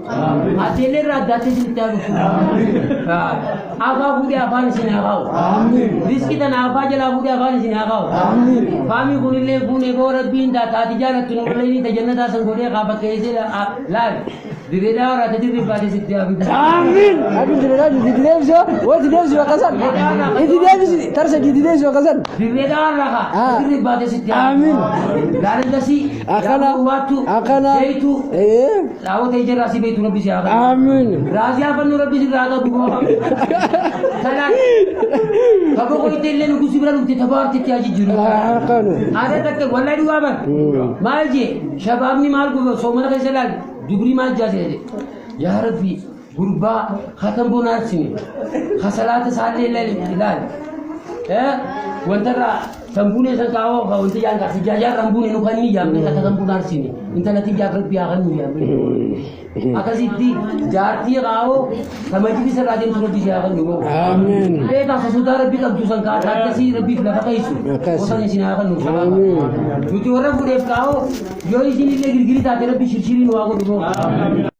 Atele radate sintaru. Aba budi afan sinagau. Rizki tan aba jala budi afan sinagau. Fami kunile kune gora binda tatijara tunuleni tajannata sangore kaba kaise la direda ora tadiri bade sitte abi. Amin. Abi direda didevso, wa didevso wakasan. Didevso tarsa didevso wakasan. Direda ora ka tadiri bade sitte. Amin. Darendasi akana watu akana beitu lawo tejera si beitu rabbi siya. Amin. Razi apa nu rabbi siya raga buko. Salat. Kabo ko itelle nu kusibra nu tabar titiaji juru. Akana. Ada tak wallahi dua ban. Maji shabab ni mal ko somana ka selal dubri mal jaze. Ya rabbi gurba khatam bonar sini. Khasalat sale lilal. Wantara Sambune sa kao ka unti yang kasi jajar rambune no kani jam ni kata sampunar sini. Inta nanti jagal piakan mu ya. Akasiti jarti kao samaji bisa radin surat dijagan dulu. Amin. Beta saudara bi kan tusan ka kata si rabbi la ka isu. Kota ni sinakan nu. Amin. Tuti orang bude kao yo isini le girgiri ta rabbi shirshiri no ago dulu.